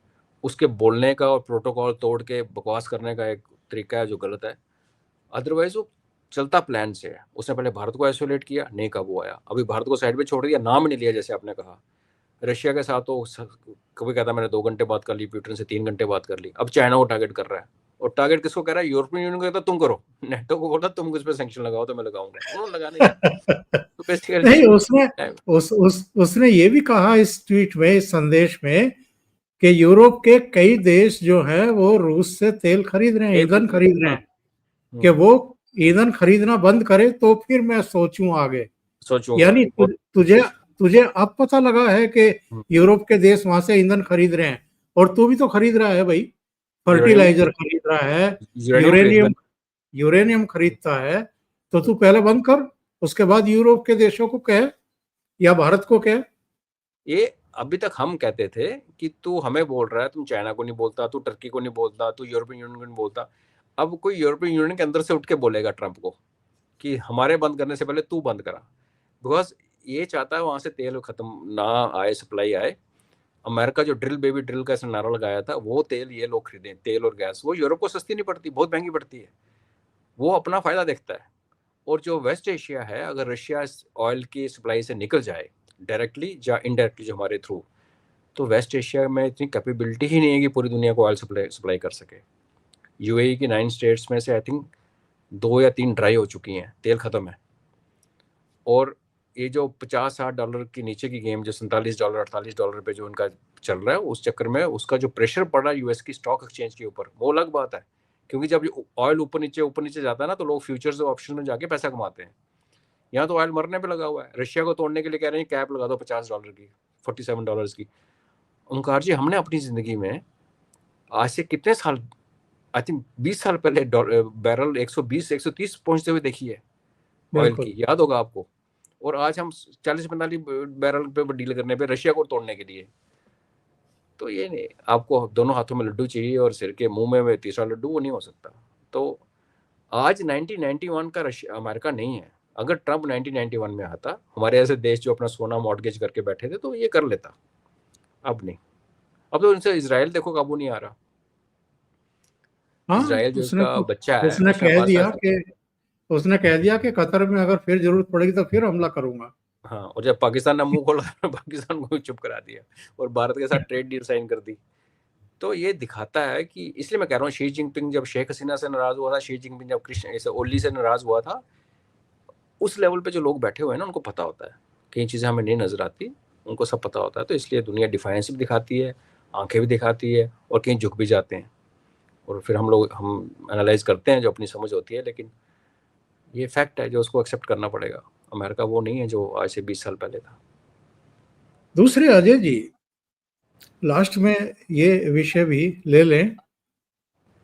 उसके बोलने का और प्रोटोकॉल तोड़ के बकवास करने का एक तरीका है जो गलत है। अदरवाइज वो चलता प्लान से है। उसने पहले भारत को आइसोलेट किया, नहीं काबू आया, अभी भारत को साइड पे छोड़ दिया, नाम नहीं लिया जैसे आपने कहा। रशिया के साथ तो कभी कहता मैंने 2 घंटे बात कर ली, पुतिन से 3 घंटे बात कर ली। अब चाइना को टारगेट कर रहा है, और टारगेट किसको कर रहा है? यूरोपियन यूनियन को कहता तुम करो, नेटो को बोला तुम कुछ पे सैंक्शन लगाओ तो मैं लगाऊंगा, उन्होंने लगाने नहीं। तो बेसिकली नहीं, उसने ये भी कहा इस ट्वीट में, इस संदेश में, कि यूरोप के कई देश जो हैं वो रूस से तेल खरीद रहे हैं, ईंधन खरीद रहे हैं, कि वो ईंधन खरीदना बंद करे तो फिर मैं सोचूं आगे। सोचूंगा। यानी तुझे तुझे अब पता लगा है कि यूरोप के देश वहां से ईंधन खरीद रहे हैं, और तू भी तो खरीद रहा है भाई, यूरेनियम फर्टिलाइजर खरीद रहा है, यूरेनियम खरीदना यूरेनियम यूरेनियम खरीदता है। तो तू पहले बंद कर, उसके बाद यूरोप के देशों को कहे या भारत को कहे। ये अभी तक हम कहते थे कि तू हमें बोल रहा है, तुम चाइना को नहीं बोलता, तू टर्की को नहीं बोलता, तू यूरोपियन यूनियन को नहीं बोलता। अब कोई यूरोपियन यूनियन के अंदर से उठ के बोलेगा ट्रंप को कि हमारे बंद करने से पहले तू बंद करा। बिकॉज ये चाहता है वहां से तेल खत्म ना आए, सप्लाई आए। अमेरिका जो ड्रिल बेबी ड्रिल का नारा लगाया था, वो तेल ये लोग खरीदें, तेल और गैस। वो यूरोप को सस्ती नहीं पड़ती, बहुत महंगी पड़ती है। वो अपना फायदा देखता है। और जो वेस्ट एशिया है, अगर रशिया ऑयल की सप्लाई से निकल जाए डायरेक्टली या इनडायरेक्टली जो हमारे थ्रू, तो वेस्ट एशिया में इतनी कैपेबिलिटी ही नहीं है कि पूरी दुनिया को ऑयल सप्लाई कर सके। यूएई की 9 स्टेट्स में से आई थिंक 2 या 3 ड्राई हो चुकी हैं, तेल खत्म है। और ये जो $50-60 के नीचे की गेम, जो $47 $48 पे जो उनका चल रहा है, उस चक्कर में उसका जो प्रेशर पड़ रहा है यूएस की स्टॉक एक्सचेंज के ऊपर, वो अलग बात है। क्योंकि जब ऑयल ऊपर नीचे जाता है ना, तो लोग फ्यूचर्स और ऑप्शन में जाके पैसा कमाते हैं। यहाँ तो ऑयल मरने पे लगा हुआ है। रशिया को तोड़ने के लिए कह रहे हैं कैप लगा दो $50 की, $47 की। ओंकार जी, हमने अपनी जिंदगी में आज से कितने साल, आई थिंक 20 साल पहले बैरल 120-130 पहुंचते हुए देखी है ऑयल की, याद होगा आपको। और आज हम 40-45 बैरल पे डील करने पे, रशिया को तोड़ने के लिए। तो ये नहीं, आपको दोनों हाथों में लड्डू चाहिए और सिर के मुंह में तीसरा लड्डू, वो नहीं हो सकता। तो आज 1991 का रशिया अमेरिका नहीं है। अगर ट्रंप 1991 में आता, हमारे ऐसे देश जो अपना सोना मॉर्गेज करके बैठे थे, तो ये कर लेता। अब नहीं। अब तो उनसे इसराइल देखो काबू नहीं आ रहा। हाँ, इसराइल जो उसने इसका बच्चा है, उसने उसने कह हमारे दिया साथ, कि उसने कह दिया कि कतर में अगर फिर जरूरत पड़ेगी तो फिर हमला करूंगा। हाँ, और जब पाकिस्तान ने मुंह खोला पाकिस्तान को चुप करा दिया और भारत के साथ ट्रेड डील साइन कर दी। तो ये दिखाता है कि, इसलिए मैं कह रहा हूँ, शी जिनपिंग जब शेख हसीना से नाराज हुआ था, शी जिनपिंग जब कृष्ण ओली से नाराज हुआ था, उस लेवल पे जो लोग बैठे हुए हैं ना, उनको पता होता है कई चीज़ें हमें नहीं नजर आती, उनको सब पता होता है। तो इसलिए दुनिया डिफाइंसिव दिखाती है, आंखें भी दिखाती है, और कहीं झुक भी जाते हैं, और फिर हम एनालाइज करते हैं जो अपनी समझ होती है। लेकिन ये फैक्ट है जो उसको एक्सेप्ट करना पड़ेगा। अमेरिका वो नहीं है जो आज से 20 साल पहले था। दूसरे अजय जी, लास्ट में ये विषय भी ले लें,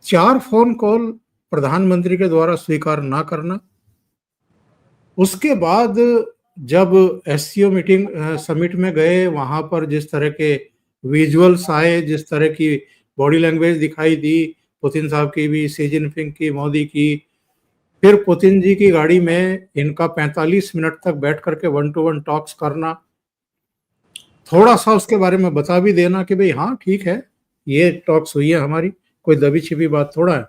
4 फोन कॉल प्रधानमंत्री के द्वारा स्वीकार ना करना, उसके बाद जब एससीओ मीटिंग समिट में गए, वहां पर जिस तरह के विजुअल्स आए, जिस तरह की बॉडी लैंग्वेज दिखाई दी, पुतिन साहब की भी, शी जिनपिंग की, मोदी की, फिर पुतिन जी की गाड़ी में इनका 45 मिनट तक बैठ करके 1-to-1 टॉक्स करना, थोड़ा सा उसके बारे में बता भी देना कि भाई हाँ ठीक है, ये टॉक्स हुई है हमारी, कोई दबी छिपी बात थोड़ा है।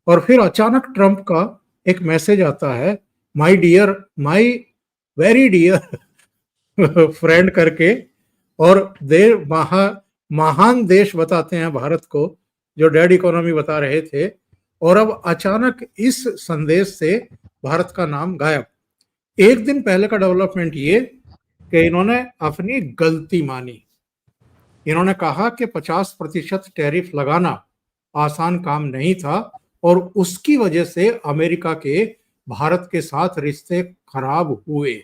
और फिर अचानक ट्रंप का एक मैसेज आता है, my dear, my very dear friend करके, और महान देश बताते हैं भारत को, जो डेड इकोनॉमी बता रहे थे, और अब अचानक इस संदेश से भारत का नाम गायब। एक दिन पहले का डेवलपमेंट ये कि इन्होंने अपनी गलती मानी, इन्होंने कहा कि 50% टैरिफ लगाना आसान काम नहीं था, और उसकी वजह से अमेरिका के भारत के साथ रिश्ते खराब हुए।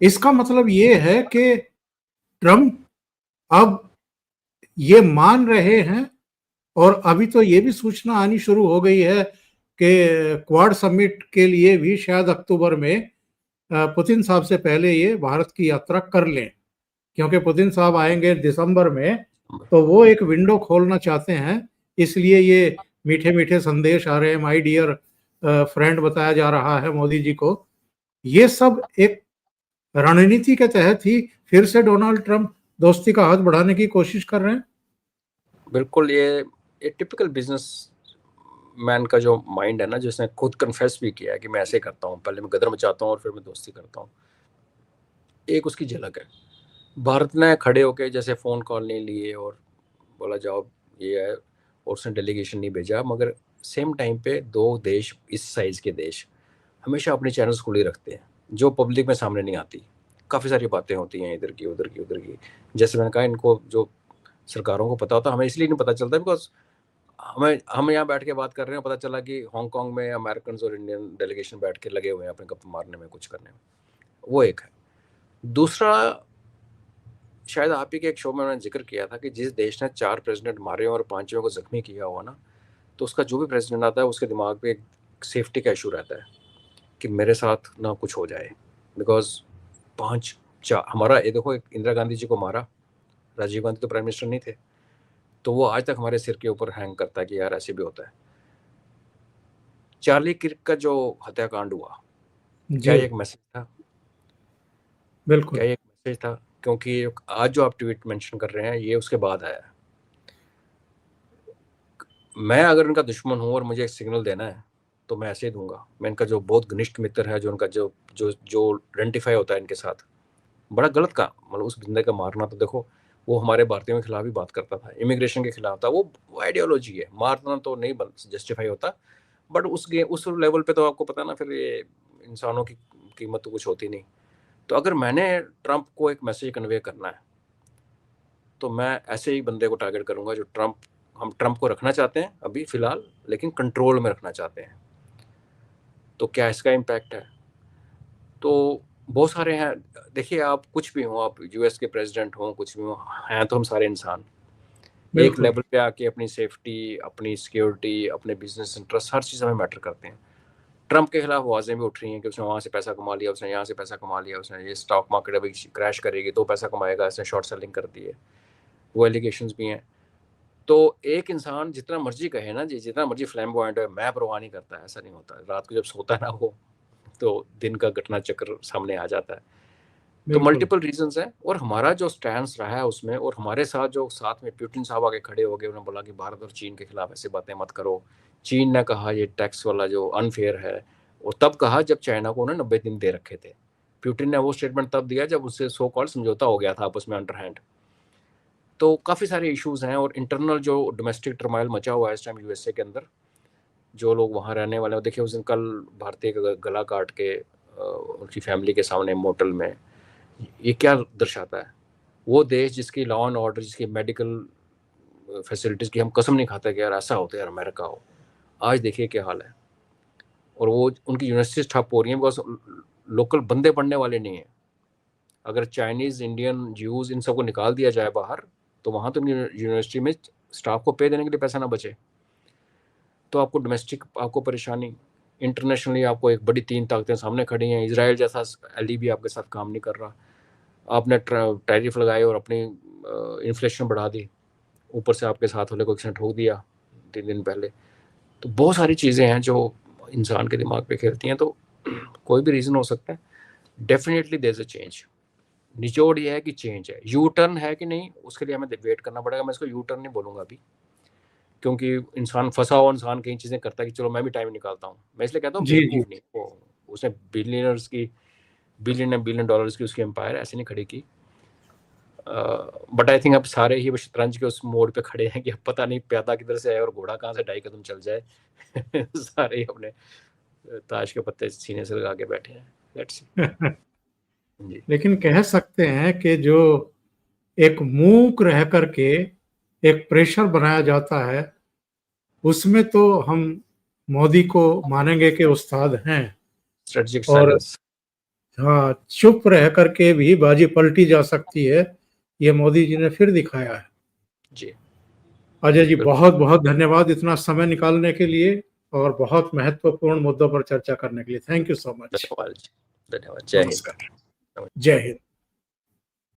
इसका मतलब ये है कि ट्रंप अब ये मान रहे हैं, और अभी तो ये भी सूचना आनी शुरू हो गई है कि क्वाड समिट के लिए भी शायद अक्टूबर में पुतिन साहब से पहले ये भारत की यात्रा कर लें, क्योंकि पुतिन साहब आएंगे दिसंबर में, तो वो एक विंडो खोलना चाहते हैं। इसलिए ये मीठे मीठे संदेश आ रहे हैं, माय डियर फ्रेंड बताया जा रहा है मोदी जी को। ये सब एक रणनीति के तहत ही फिर से डोनाल्ड ट्रंप दोस्ती का हाथ बढ़ाने की कोशिश कर रहे हैं। बिल्कुल, ये टिपिकल बिजनेस मैन का जो माइंड है ना, जिसने खुद कन्फेस भी किया है कि मैं ऐसे करता हूँ, पहले मैं गदर मचाता हूँ और फिर मैं दोस्ती करता हूँ, एक उसकी झलक है। भारत ने खड़े होके जैसे फ़ोन कॉल नहीं लिए और बोला जाओ ये है, और उसने डेलीगेशन नहीं भेजा, मगर सेम टाइम पे दो देश, इस साइज़ के देश, हमेशा अपने चैनल्स खुले रखते हैं जो पब्लिक में सामने नहीं आती। काफ़ी सारी बातें होती हैं इधर की उधर की उधर की, जैसे मैंने कहा, इनको जो सरकारों को पता होता, हमें इसलिए नहीं पता चलता बिकॉज हम यहाँ बैठ के बात कर रहे हैं, पता चला कि हांगकांग में अमेरिकन और इंडियन डेलीगेशन बैठ के लगे हुए हैं अपने गप्पे मारने में, कुछ करने में। वो एक है। दूसरा, शायद आप ही के एक शो में मैंने जिक्र किया था कि जिस देश ने 4 प्रेसिडेंट मारे और 5वें को जख्मी किया हुआ ना, तो उसका जो भी प्रेसिडेंट आता है उसके दिमाग पे एक सेफ्टी का इशू रहता है कि मेरे साथ ना कुछ हो जाए। बिकॉज 5 हमारा, ये देखो, एक इंदिरा गांधी जी को मारा, राजीव गांधी तो प्राइम मिनिस्टर नहीं थे, तो वो आज तक हमारे सिर के ऊपर हैंग करता है कि यार ऐसे भी होता है। चार्ली किर्क का जो हत्याकांड हुआ, क्या ये एक मैसेज था? बिल्कुल। क्या ये एक मैसेज था? क्योंकि आज जो आप ट्वीट मेंशन कर रहे हैं, ये उसके बाद आया है। मैं अगर उनका दुश्मन हूँ और मुझे एक सिग्नल देना है तो मैं ऐसे ही दूंगा। मैं इनका जो बहुत घनिष्ठ मित्र है, जो उनका जो जो जो आइडेंटिफाई होता है इनके साथ, बड़ा गलत काम, मतलब उस बंदे का मारना, तो देखो वो हमारे भारतीयों के खिलाफ ही बात करता था, इमिग्रेशन के खिलाफ था। वो आइडियोलॉजी है, मारना तो नहीं जस्टिफाई होता, बट उस लेवल पे तो आपको पता है ना, फिर ये इंसानों की कीमत तो कुछ होती नहीं। तो अगर मैंने ट्रंप को एक मैसेज कन्वे करना है तो मैं ऐसे ही बंदे को टारगेट करूंगा जो हम ट्रंप को रखना चाहते हैं अभी फिलहाल, लेकिन कंट्रोल में रखना चाहते हैं। तो क्या इसका इम्पैक्ट है? तो बहुत सारे हैं। देखिए, आप कुछ भी हो, आप यूएस के प्रेसिडेंट हो, कुछ भी हो, हैं तो हम सारे इंसान। एक बिल्कुल। लेवल पे आके अपनी सेफ्टी, अपनी सिक्योरिटी, अपने बिजनेस इंटरेस्ट, हर चीज़ हमें मैटर करते हैं। ट्रंप के खिलाफ आवाज़ें भी उठ रही हैं कि उसने वहाँ से पैसा कमा लिया, उसने यहाँ से पैसा कमा लिया, उसने ये स्टॉक मार्केट अभी क्रैश करेगी तो पैसा कमाएगा, इसने शॉर्ट सेलिंग कर दी है, वो एलिगेशंस भी हैं। तो एक इंसान जितना मर्जी कहे ना जी, जितना मर्जी फ्लैम्बॉयंट है, मैं परवाह नहीं करता, ऐसा नहीं होता। रात को जब सोता है ना वो, तो दिन का घटना चक्र सामने आ जाता है। तो बिल्कुल। मल्टीपल रीजंस हैं, और हमारा जो स्टैंड रहा है उसमें, और हमारे साथ जो साथ में पुतिन साहब आगे खड़े हो गए, उन्होंने बोला कि भारत और चीन के खिलाफ ऐसी बातें मत करो। चीन ने कहा ये टैक्स वाला जो अनफेयर है, और तब कहा जब चाइना को उन्होंने 90 दिन दे रखे थे पुतिन ने वो स्टेटमेंट तब दिया जब उससे सो कॉल्ड समझौता हो गया था आपस में अंडर हैंड। तो काफ़ी सारे इश्यूज हैं, और इंटरनल जो डोमेस्टिक टर्माइल मचा हुआ है इस टाइम यूएसए के अंदर, जो लोग वहाँ रहने वाले हैं। देखिए उस दिन कल भारतीय का गला काट के उनकी फैमिली के सामने मोटल में, ये क्या दर्शाता है? वो देश जिसकी लॉ एंड ऑर्डर, जिसकी मेडिकल फैसिलिटीज़ की हम कसम नहीं खाते कि यार ऐसा होता है, यार अमेरिका हो, आज देखिए क्या हाल है। और वो उनकी यूनिवर्सिटीज ठप हो रही हैं बिकॉज लोकल बंदे पढ़ने वाले नहीं हैं। अगर चाइनीज़, इंडियन, ज्यूज़ इन सबको निकाल दिया जाए बाहर, तो वहाँ तो यूनिवर्सिटी में स्टाफ को पे देने के लिए पैसा ना बचे। तो आपको डोमेस्टिक आपको परेशानी, इंटरनेशनली आपको एक बड़ी 3 ताकतें सामने खड़ी हैं। इजराइल जैसा एली भी आपके साथ काम नहीं कर रहा। आपने टैरिफ लगाए और अपनी इन्फ्लेशन बढ़ा दी, ऊपर से आपके साथ वाले को किसी ने ठोक दिया 3 दिन पहले। तो बहुत सारी चीज़ें हैं जो इंसान के दिमाग पे खेलती हैं। तो कोई भी रीज़न हो सकता है। Definitely there is a change. निचोड़ ये है कि चेंज है। यू टर्न है कि नहीं, उसके लिए हमें वेट करना पड़ेगा। मैं इसको यू टर्न नहीं बोलूँगा अभी, क्योंकि इंसान फंसा हुआ इंसान कई चीज़ें करता है कि चलो मैं भी टाइम निकालता हूँ। मैं इसलिए कहता हूँ जी, जी। बेवकूफ़ नहीं, वो उसने बिलियन डॉलर्स की उसकी एम्पायर ऐसे नहीं खड़ी की। बट आई थिंक अब सारे ही शतरंज के उस मोड़ पे खड़े हैं कि अब पता नहीं प्यादा किधर से आए और घोड़ा कहाँ से 2.5 कदम चल जाए। सारे ही अपने ताश के पत्ते सीने से लगा के बैठे हैं। Let's see. लेकिन कह सकते हैं कि जो एक मूक रह करके एक प्रेशर बनाया जाता है, उसमें तो हम मोदी को मानेंगे कि उस्ताद हैं। स्ट्रेटजिक और साइलेंस। हाँ, चुप रह करके भी बाजी पलटी जा सकती है, ये मोदी जी ने फिर दिखाया है। जी अजय जी, बहुत बहुत धन्यवाद इतना समय निकालने के लिए और बहुत महत्वपूर्ण मुद्दों पर चर्चा करने के लिए। Thank you so much. धन्यवाद। जय हिंद। नमस्कार। जय हिंद।